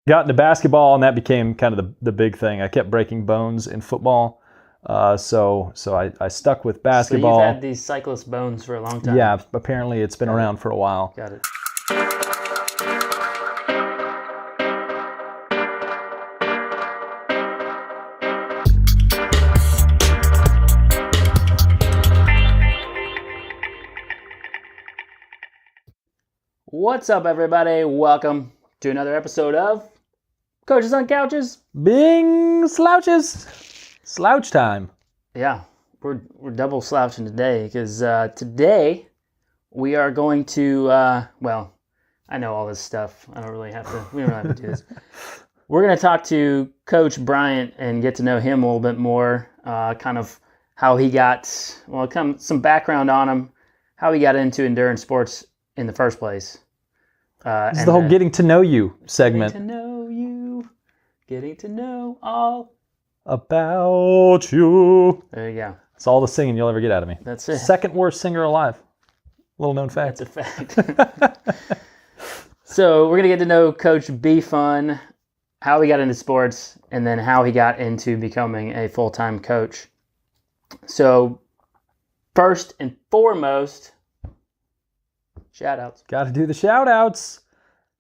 got into basketball, and that became kind of the big thing. I kept breaking bones in football, so I stuck with basketball. So you've had these cyclist bones for a long time. Yeah, apparently it's been around for a while. Got it. What's up, everybody? Welcome to another episode of Coaches on Couches. Bing slouches. Slouch time. Yeah, we're double slouching today because today we are going to, well, I know all this stuff. We don't really have to do this. We're going to talk to Coach Bryant and get to know him a little bit more, kind of how he got, some background on him, how he got into endurance sports in the first place. This is the whole getting to know you segment. Getting to know you, getting to know all about you. There you go. It's all the singing you'll ever get out of me. That's it. Second worst singer alive. Little known fact. That's a fact. So we're going to get to know Coach B Fun, how he got into sports, and then how he got into becoming a full-time coach. So first and foremost, shout-outs. Got to do the shout-outs.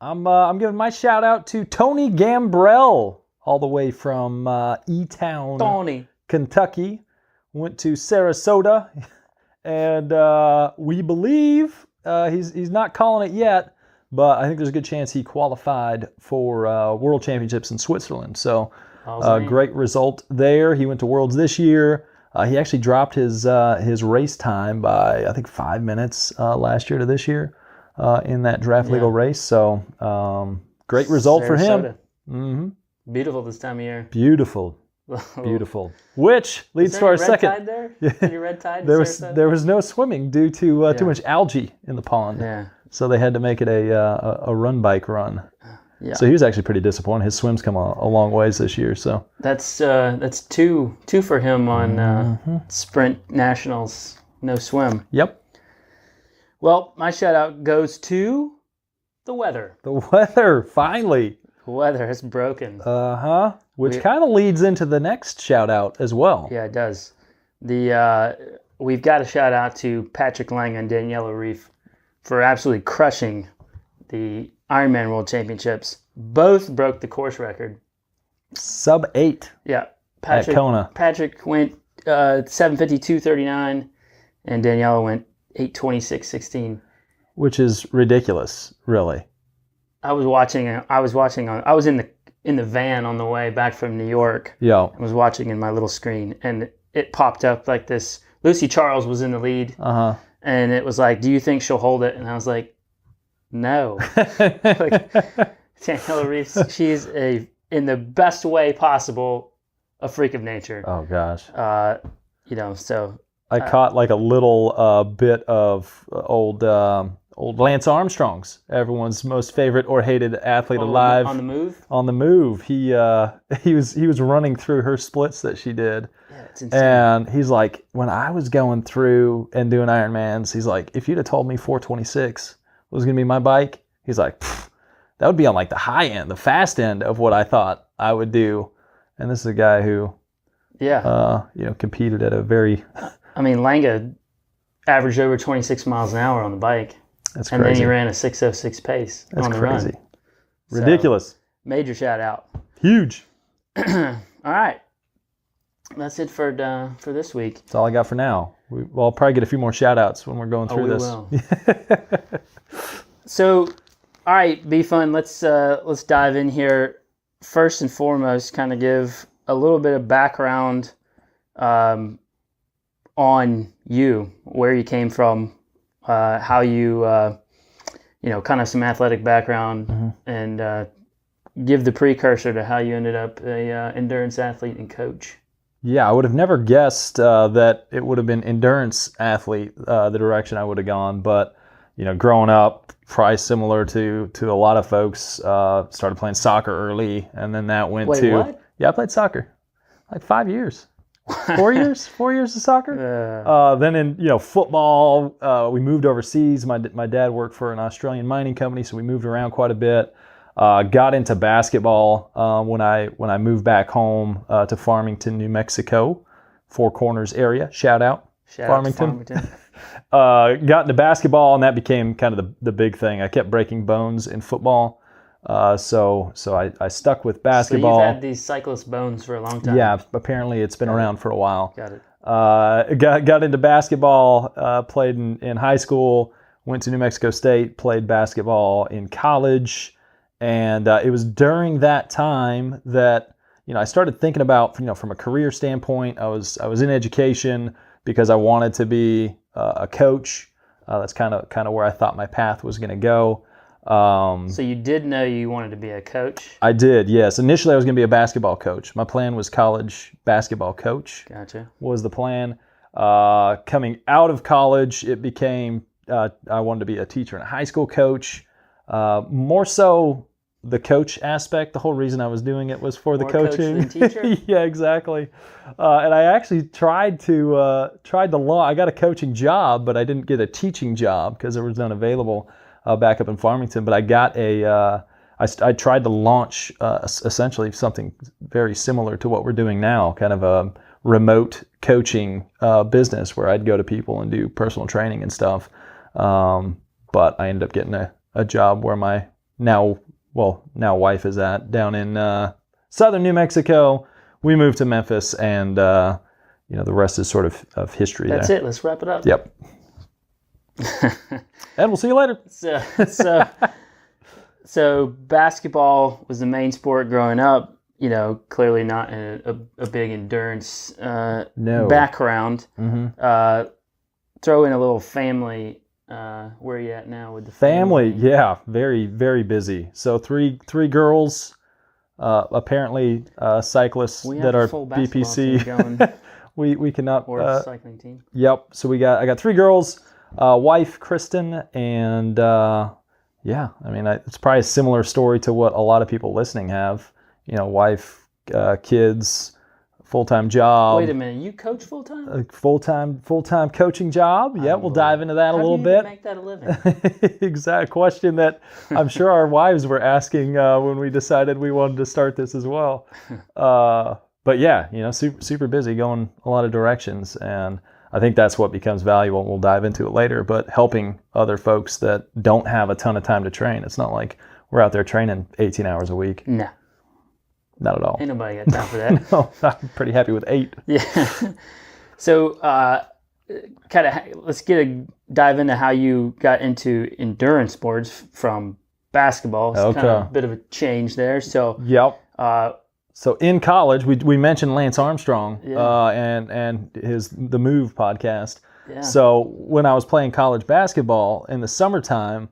I'm giving my shout-out to Tony Gambrell, all the way from E-Town, Tony, Kentucky. Went to Sarasota, and we believe he's not calling it yet, but I think there's a good chance he qualified for World Championships in Switzerland. So great result there. He went to Worlds this year. He actually dropped his race time by, I think, 5 minutes last year to this year in that draft legal race. So great result Sarasota. for him. Mm-hmm. Beautiful this time of year. Beautiful. Beautiful. Which leads to our second. Tide there? Is your red tide? There was no swimming due to too much algae in the pond. Yeah. So they had to make it a run bike run. Yeah. So he was actually pretty disappointed. His swim's come a long ways this year. So that's two for him on sprint nationals. No swim. Yep. Well, my shout out goes to the weather. The weather, finally. The weather has broken. Which kind of leads into the next shout out as well. Yeah, it does. We've got a shout out to Patrick Lange and Daniela Reef for absolutely crushing the Ironman World Championships. Both broke the course record. Sub 8. Yeah. At Kona. Patrick went 7:52:39, and Daniela went 8:26:16. Which is ridiculous, really. I was in the van on the way back from New York. Yeah. I was watching in my little screen, and it popped up like this. Lucy Charles was in the lead. And it was like, do you think she'll hold it? And I was like, no. Like, Daniela Reeves, she's in the best way possible, a freak of nature. Oh gosh. So I caught like a little bit of old Lance Armstrong's, everyone's most favorite or hated athlete alive. On the move. On the move, he was running through her splits that she did. Yeah, it's insane. And he's like, when I was going through and doing Ironmans, he's like, if you'd have told me 426 was going to be my bike, he's like, that would be on like the high end, the fast end of what I thought I would do. And this is a guy who, competed at a very. I mean, Lange averaged over 26 miles an hour on the bike. That's crazy. And then he ran a 6:06 pace on the crazy. run. Ridiculous. So, major shout out. Huge. All right. That's it for this week. That's all I got for now. I'll probably get a few more shout outs when we're going through this. Will. So, all right, be fun. Let's dive in here. First and foremost, kind of give a little bit of background on you, where you came from, how you, kind of some athletic background, and give the precursor to how you ended up a endurance athlete and coach. Yeah, I would have never guessed that it would have been endurance athlete, the direction I would have gone. But, growing up, probably similar to a lot of folks, started playing soccer early, and then that went Wait, what? Yeah, I played soccer like 5 years. 4 years? 4 years of soccer? Then in football, we moved overseas. My dad worked for an Australian mining company, so we moved around quite a bit. Got into basketball when I moved back home to Farmington, New Mexico, Four Corners area. Shout out Farmington. Got into basketball, and that became kind of the big thing. I kept breaking bones in football, so I stuck with basketball. So you've had these cyclist bones for a long time. Yeah, apparently it's been around for a while. Got it. Got into basketball, played in high school, went to New Mexico State, played basketball in college, and it was during that time that I started thinking about from a career standpoint. I was in education because I wanted to be a coach. That's kind of where I thought my path was going to go. So you did know you wanted to be a coach? I did, yes. Initially, I was going to be a basketball coach. My plan was college basketball coach. Gotcha. Was the plan. Coming out of college, it became I wanted to be a teacher and a high school coach. More so the coach aspect. The whole reason I was doing it was for the coaching. Coach than teacher? Yeah, exactly. And I actually tried to I got a coaching job, but I didn't get a teaching job because there was none available back up in Farmington. But I got I tried to launch essentially something very similar to what we're doing now, kind of a remote coaching business where I'd go to people and do personal training and stuff. But I ended up getting a job where my now wife is at down in southern New Mexico. We moved to Memphis, and the rest is sort of history. That's it. Let's wrap it up. Yep. And we'll see you later. So basketball was the main sport growing up. Clearly not a big endurance background. Mm-hmm. Throw in a little family. Where are you at now with the family? Yeah, very, very busy. So three girls, apparently cyclists that are BPC. we cannot or cycling team. Yep. So I got three girls, wife Kristen, and it's probably a similar story to what a lot of people listening have. Wife, kids, full-time job. Wait a minute, you coach full-time? A full-time coaching job. Yeah, we'll dive into that a little bit. How do you make that a living? Exact question that I'm sure our wives were asking when we decided we wanted to start this as well. But yeah, super busy, going a lot of directions, and I think that's what becomes valuable. We'll dive into it later, but helping other folks that don't have a ton of time to train. It's not like we're out there training 18 hours a week. No. Not at all. Ain't nobody got time for that. No, I'm pretty happy with 8. Yeah. So, let's dive into how you got into endurance sports from basketball. It's okay. Kind of a bit of a change there. So, yep. So in college, we mentioned Lance Armstrong, yeah. and the Move podcast. Yeah. So when I was playing college basketball in the summertime,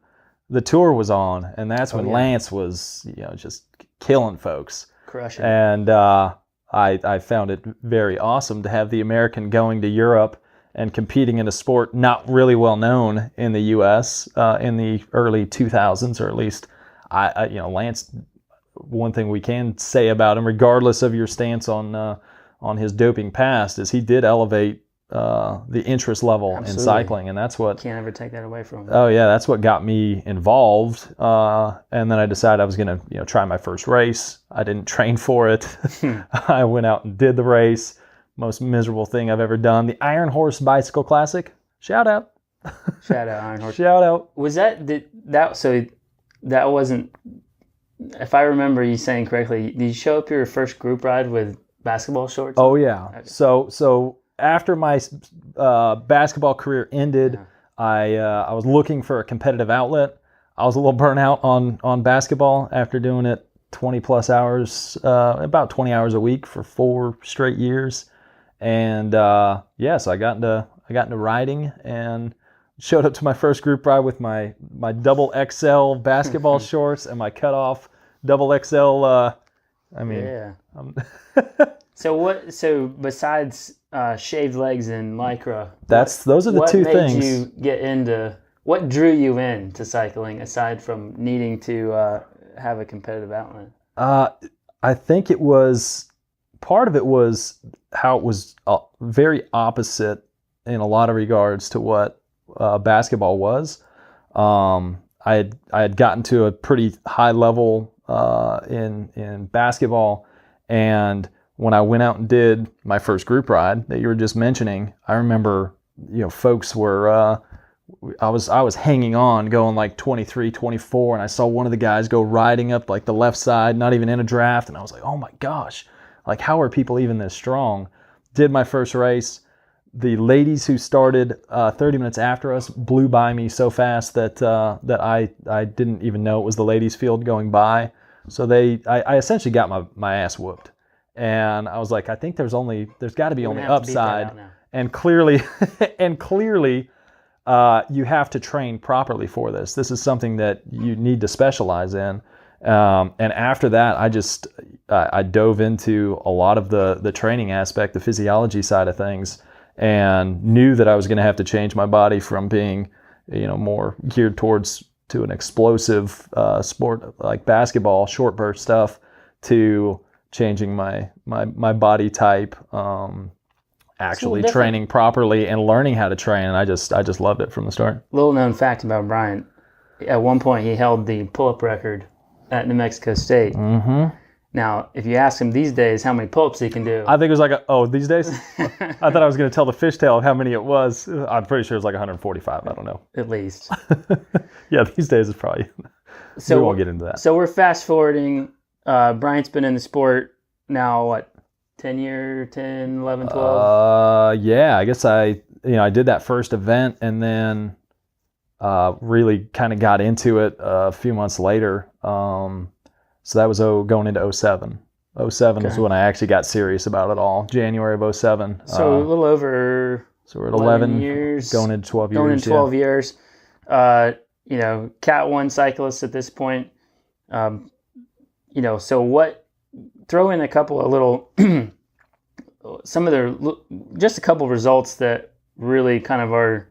the tour was on, and that's when Lance was just killing folks. Crushing. And I found it very awesome to have the American going to Europe and competing in a sport not really well known in the U.S. In the early 2000s, or at least Lance. One thing we can say about him, regardless of your stance on his doping past, is he did elevate the interest level in cycling, and that's what can't ever take that away from him. Oh yeah, that's what got me involved. And then I decided I was going to try my first race. I didn't train for it. I went out and did the race. Most miserable thing I've ever done. The Iron Horse Bicycle Classic. Shout out. Shout out Iron Horse. Shout out. Was that so? That wasn't. If I remember you saying correctly, did you show up your first group ride with basketball shorts? Oh yeah. Okay. So after my basketball career ended, I was looking for a competitive outlet. I was a little burnt out on basketball after doing it 20 plus hours, about 20 hours a week for 4 straight years, and so I got into riding and showed up to my first group ride with my double XL basketball shorts and my cutoff double XL. So besides shaved legs and lycra, those are the two things. What made you get into? What drew you into cycling aside from needing to have a competitive outlet? I think part of it was how it was very opposite in a lot of regards to what basketball was. I had gotten to a pretty high level in basketball. And when I went out and did my first group ride that you were just mentioning, I remember, folks were, I was hanging on going like 23, 24, and I saw one of the guys go riding up like the left side, not even in a draft. And I was like, oh my gosh, like how are people even this strong? Did my first race. The ladies who started 30 minutes after us blew by me so fast that I didn't even know it was the ladies' field going by. So I essentially got my ass whooped. And I was like, I think there's got to be only upside. And clearly, you have to train properly for this. This is something that you need to specialize in. And after that, I dove into a lot of the training aspect, the physiology side of things, and knew that I was going to have to change my body from being, more geared to an explosive sport like basketball, short burst stuff, to changing my body type, actually training properly and learning how to train. And I just loved it from the start. Little known fact about Bryant: at one point he held the pull-up record at New Mexico State. Mm-hmm. Now, if you ask him these days how many pull-ups he can do, I think it was like these days? I thought I was going to tell the fishtail of how many it was. I'm pretty sure it's like 145. I don't know. At least. Yeah, these days it's probably. We won't get into that. So we're fast forwarding. Bryant's been in the sport now, what, 10 years, 10, 11, 12? Yeah, I guess I did that first event and then really kind of got into it a few months later. So that was going into 07. 07 is when I actually got serious about it all. January of 07. So a little over. So we're at 11 years. Going into 12 years. Going into 12 years. Cat 1 cyclist at this point. So what? Throw in a couple of little, just a couple of results that really kind of are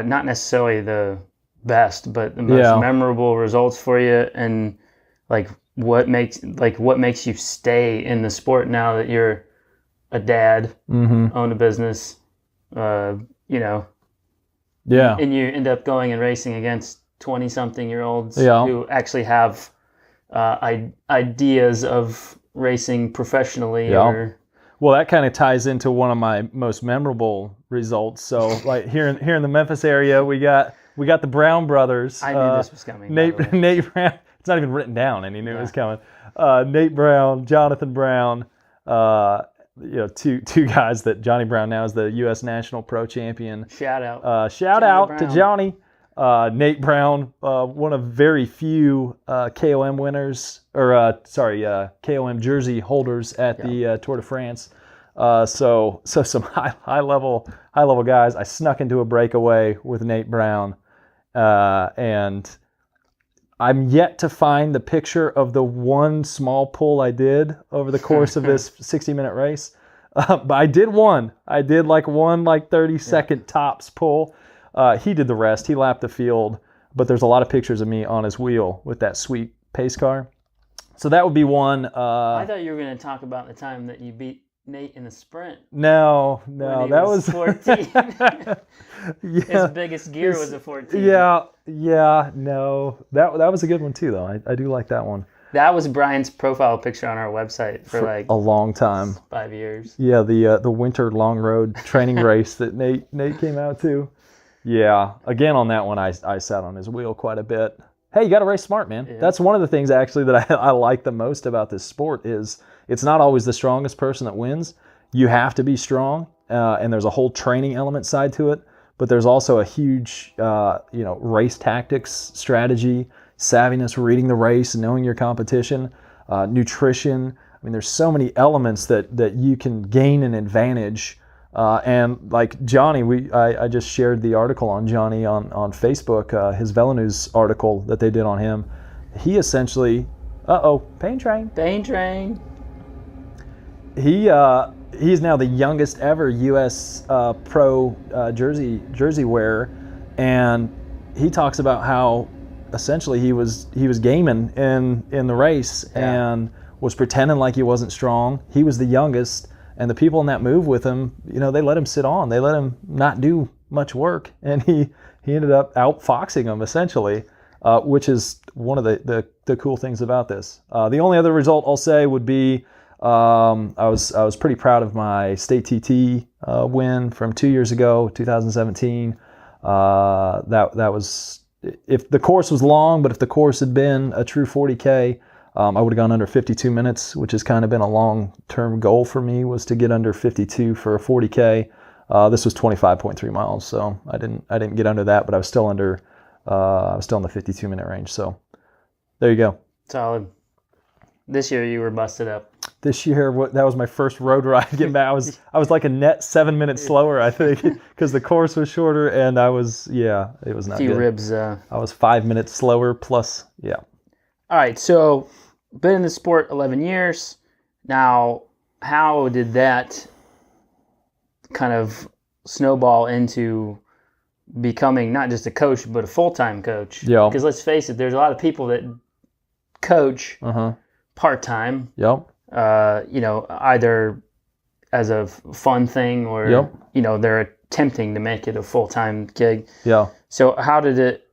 not necessarily the best, but the most memorable results for you, and like what makes you stay in the sport now that you're a dad, own a business, and you end up going and racing against 20-something-year-olds who actually have ideas of racing professionally. Well, that kind of ties into one of my most memorable results. So, like here in the Memphis area, we got the Brown brothers. I knew this was coming. Nate Brown. It's not even written down, and he knew it was coming. Nate Brown, Jonathan Brown. Two guys that Johnny Brown now is the U.S. National Pro Champion. Shout out to Johnny. Nate Brown, one of very few KOM winners, KOM jersey holders at the Tour de France. So some high level guys. I snuck into a breakaway with Nate Brown, and I'm yet to find the picture of the one small pull I did over the course of this 60-minute race. But I did one. I did one 30-second tops pull. He did the rest. He lapped the field. But there's a lot of pictures of me on his wheel with that sweet pace car. So that would be one. I thought you were going to talk about the time that you beat Nate in the sprint. No, that was 14. His biggest gear was a 14. No, that was a good one too, though. I do like that one. That was Brian's profile picture on our website for like a long time, 5 years. Yeah, the winter long road training race that Nate came out to. Yeah, again on that one, I sat on his wheel quite a bit. Hey, you got to race smart, man. Yeah. That's one of the things actually that I like the most about this sport is it's not always the strongest person that wins. You have to be strong, and there's a whole training element side to it. But there's also a huge, race tactics, strategy, savviness, reading the race, knowing your competition, nutrition. I mean, there's so many elements that you can gain an advantage. And like Johnny, I just shared the article on Johnny on Facebook, his VeloNews article that they did on him. He essentially, pain train. He's now the youngest ever U.S. pro jersey wearer, and he talks about how essentially he was gaming in the race and was pretending like he wasn't strong. He was the youngest. And the people in that move with him, they let him sit on. They let him not do much work. And he ended up outfoxing them, essentially. which is one of the cool things about this. The only other result I'll say would be I was pretty proud of my state TT win from 2 years ago, 2017. That was, if the course was long, but if the course had been a true 40K, I would have gone under 52 minutes, which has kind of been a long-term goal for me, was to get under 52 for a 40K. This was 25.3 miles, so I didn't get under that, but I was still under. I was still in the 52-minute range. So there you go. Solid. This year you were busted up. This year, that was my first road ride getting back. I was like a net 7 minutes slower, I think, because the course was shorter, and it was not good. A few ribs. I was 5 minutes slower plus, yeah. All right, so been in the sport 11 years. Now, how did that kind of snowball into becoming not just a coach, but a full-time coach? Yeah. Because let's face it, there's a lot of people that coach part-time. Yep. Either as a fun thing or, Yep. They're attempting to make it a full-time gig. Yeah. So how did it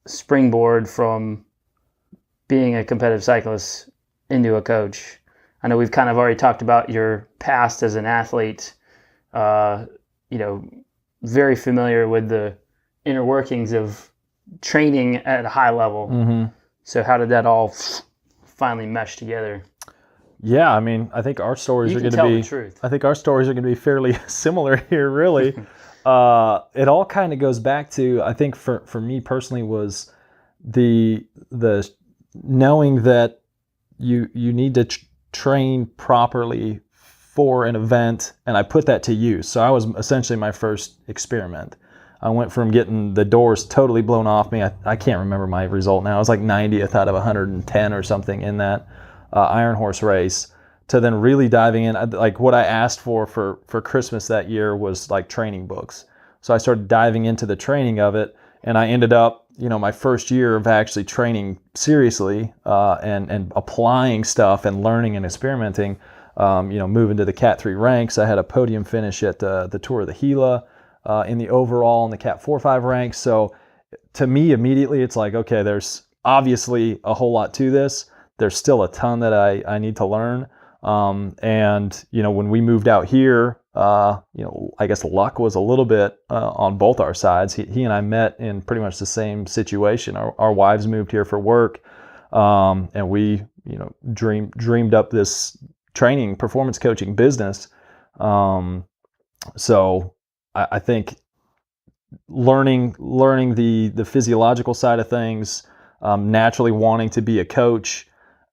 springboard from being a competitive cyclist into a coach? I know we've kind of already talked about your past as an athlete, very familiar with the inner workings of training at a high level. Mm-hmm. So how did that all finally mesh together? Yeah, I mean, I think our stories are going to be. The truth. I think our stories are going to be fairly similar here, really. It all kind of goes back to, I think for me personally, was the knowing that you need to train properly for an event, and I put that to use. So I was essentially my first experiment. I went from getting the doors totally blown off me. I can't remember my result now. I was like 90th out of 110 or something in that Iron Horse race, to then really diving in. Like what I asked for Christmas that year was like training books. So I started diving into the training of it, and I ended up, my first year of actually training seriously and applying stuff and learning and experimenting. Moving to the Cat 3 ranks. I had a podium finish at the Tour of the Gila in the overall and the Cat 4-5 ranks. So to me, immediately, it's like, okay, there's obviously a whole lot to this. There's still a ton that I need to learn. And when we moved out here, I guess luck was a little bit on both our sides. He and I met in pretty much the same situation. Our wives moved here for work, and we dreamed up this training, performance coaching business. So I think learning the physiological side of things, naturally wanting to be a coach,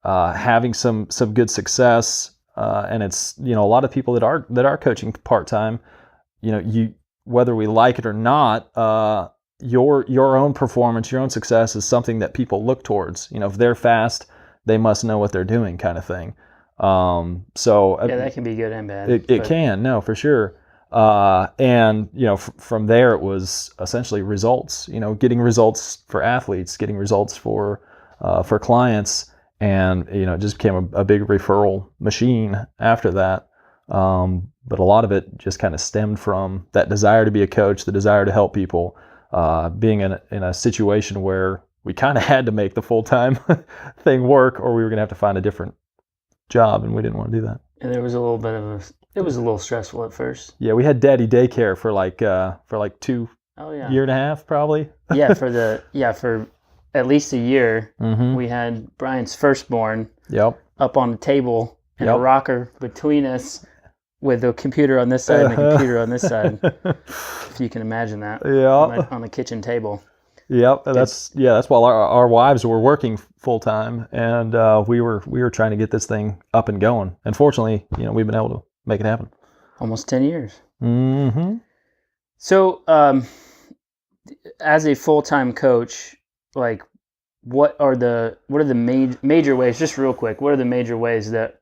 having some good success, and it's a lot of people that are coaching part-time, whether we like it or not, your own performance, your own success is something that people look towards. If they're fast, they must know what they're doing, kind of thing. So yeah, that can be good and bad. It can, no, for sure. And from there it was essentially results. Getting results for athletes, getting results for clients, and it just became a big referral machine after that. But a lot of it just kind of stemmed from that desire to be a coach, the desire to help people, being in a situation where we kind of had to make the full-time thing work, or we were going to have to find a different job, and we didn't want to do that. And there was a little bit of it was a little stressful at first. Yeah, we had daddy daycare for like 2 year and a half probably. for at least a year. Mm-hmm. We had Brian's firstborn. Yep. Up on the table and a rocker between us, with a computer on this side and a computer on this side. If you can imagine that. Yeah. On the kitchen table. Yep, that's while our wives were working full time, and we were trying to get this thing up and going. And fortunately, we've been able to make it happen. Almost 10 years. Mm-hmm. So, as a full-time coach, like, what are the major ways? Just real quick, what are the major ways that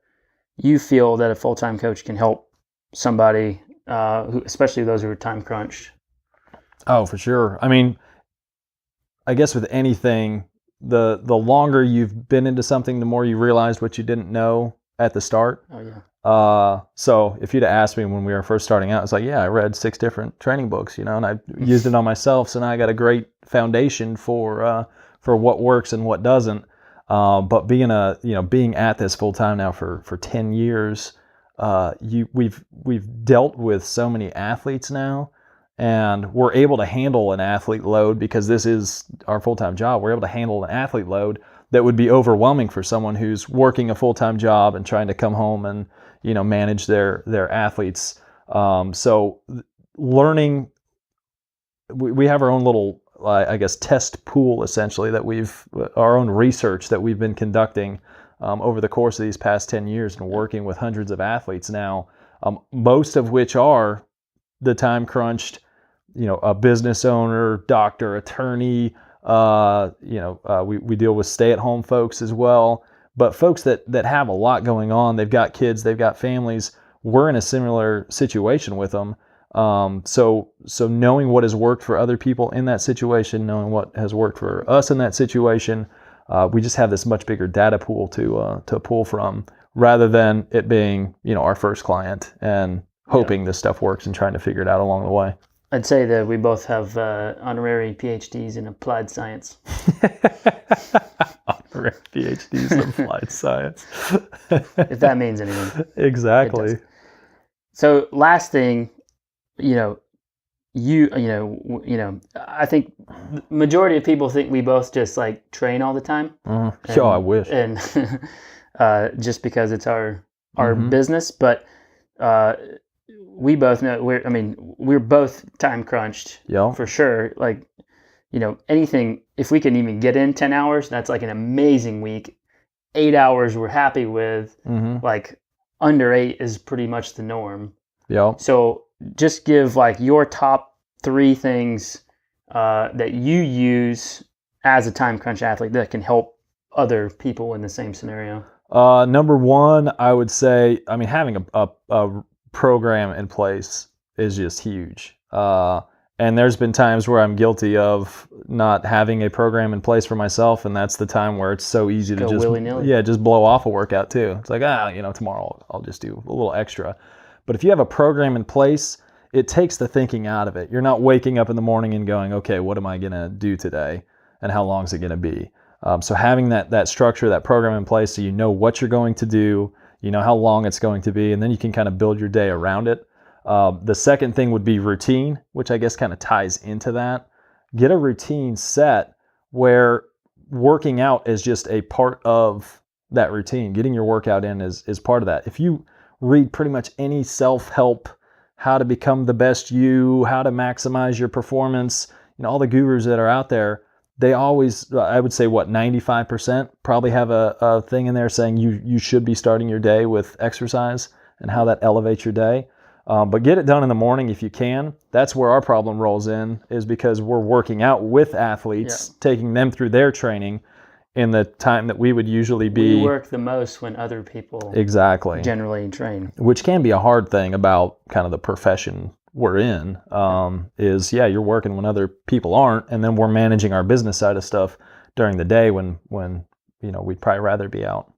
you feel that a full-time coach can help somebody, especially those who are time crunched? Oh, for sure. I mean, I guess with anything, the longer you've been into something, the more you realize what you didn't know at the start. Oh, yeah. So if you'd have asked me when we were first starting out, it's like, yeah, I read 6 different training books, and I used it on myself. So now I got a great foundation for for what works and what doesn't. But being at this full time now for 10 years, we've dealt with so many athletes now, and we're able to handle an athlete load because this is our full-time job. We're able to handle an athlete load that would be overwhelming for someone who's working a full-time job and trying to come home and, manage their athletes. So learning, we have our own little, I guess, test pool essentially our own research that we've been conducting over the course of these past 10 years and working with hundreds of athletes now, most of which are the time crunched, a business owner, doctor, attorney, we deal with stay-at-home folks as well, but folks that have a lot going on. They've got kids, they've got families. We're in a similar situation with them. So knowing what has worked for other people in that situation, knowing what has worked for us in that situation, we just have this much bigger data pool to pull from, rather than it being, our first client and hoping this stuff works and trying to figure it out along the way. I'd say that we both have honorary PhDs in applied science. Honorary PhDs in applied science. If that means anything. Exactly. So last thing, I think the majority of people think we both just like train all the time. Mm-hmm. I wish. And just because it's our business, but we both know we're both time crunched. Yeah. For sure. Like, anything, if we can even get in 10 hours, that's like an amazing week. 8 hours we're happy with. Mm-hmm. Like under 8 is pretty much the norm. Yeah. So just give like your top 3 things that you use as a time crunch athlete that can help other people in the same scenario. Number one, I would say, having a program in place is just huge. And there's been times where I'm guilty of not having a program in place for myself, and that's the time where it's so easy to just blow off a workout too. It's like, tomorrow I'll just do a little extra. But if you have a program in place, it takes the thinking out of it. You're not waking up in the morning and going, okay, what am I going to do today? And how long is it going to be? So having that structure, that program in place, so you know what you're going to do, you know how long it's going to be, and then you can kind of build your day around it. The second thing would be routine, which I guess kind of ties into that. Get a routine set where working out is just a part of that routine. Getting your workout in is part of that. If you read pretty much any self-help, how to become the best you, how to maximize your performance, all the gurus that are out there, they always, I would say 95% probably have a thing in there saying you should be starting your day with exercise and how that elevates your day. But get it done in the morning if you can. That's where our problem rolls in, is because we're working out with athletes, taking them through their training in the time that we would usually be. We work the most when other people generally train. Which can be a hard thing about kind of the profession we're in, you're working when other people aren't, and then we're managing our business side of stuff during the day when we'd probably rather be out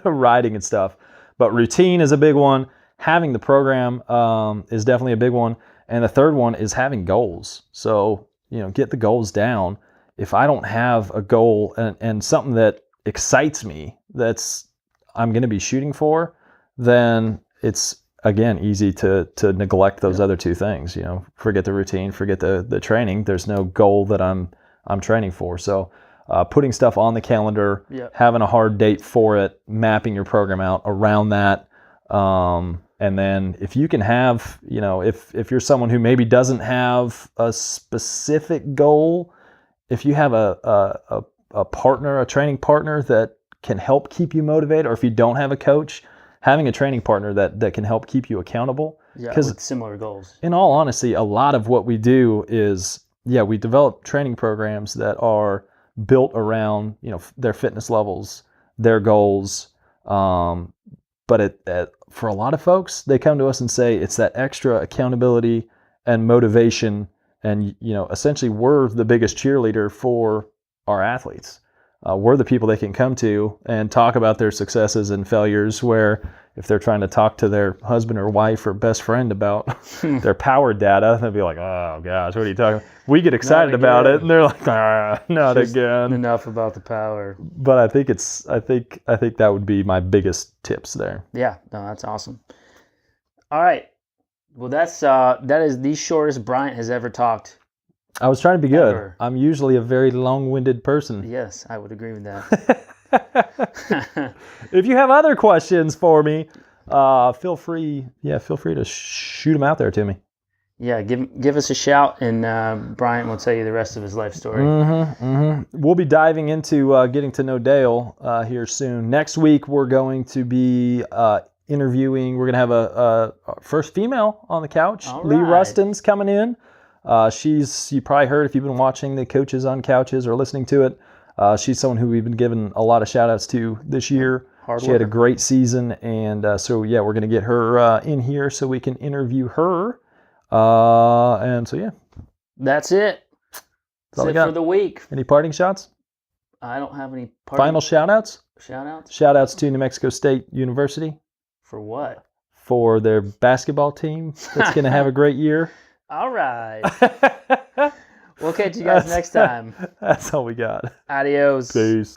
riding and stuff. But routine is a big one. Having the program is definitely a big one. And the third one is having goals. So, get the goals down. If I don't have a goal and something that excites me, I'm going to be shooting for, then it's, again, easy to neglect those other two things. Forget the routine, forget the training. There's no goal that I'm training for. So putting stuff on the calendar, having a hard date for it, mapping your program out around that. And then if you can have, if you're someone who maybe doesn't have a specific goal, if you have a partner, a training partner that can help keep you motivated, or if you don't have a coach, having a training partner that can help keep you accountable. With similar goals. In all honesty, a lot of what we do is, we develop training programs that are built around, their fitness levels, their goals. But for a lot of folks, they come to us and say it's that extra accountability and motivation. And, essentially we're the biggest cheerleader for our athletes. We're the people they can come to and talk about their successes and failures where, if they're trying to talk to their husband or wife or best friend about their power data, they'll be like, oh gosh, what are you talking about? We get excited about it, and they're like, not Just again. Enough about the power. But I think that would be my biggest tips there. Yeah, no, that's awesome. All right. Well, that is the shortest Bryant has ever talked. I was trying to be good. Ever. I'm usually a very long-winded person. Yes, I would agree with that. If you have other questions for me, feel free to shoot them out there to me. Yeah, give us a shout, and Bryant will tell you the rest of his life story. We'll be diving into getting to know Dale here soon. Next week, we're going to be interviewing. We're going to have a first female on the couch. All Lee right. Rustin's coming in. You probably heard if you've been watching the Coaches on Couches or listening to it. She's someone who we've been giving a lot of shout outs to this year. She had a great season, and we're going to get her in here so we can interview her. That's it. That's it for the week. Any parting shots? I don't have any Final shout outs? Shout outs? Shout outs to New Mexico State University. For what? For their basketball team that's going to have a great year. All right. We'll catch you guys next time. That's all we got. Adios. Peace.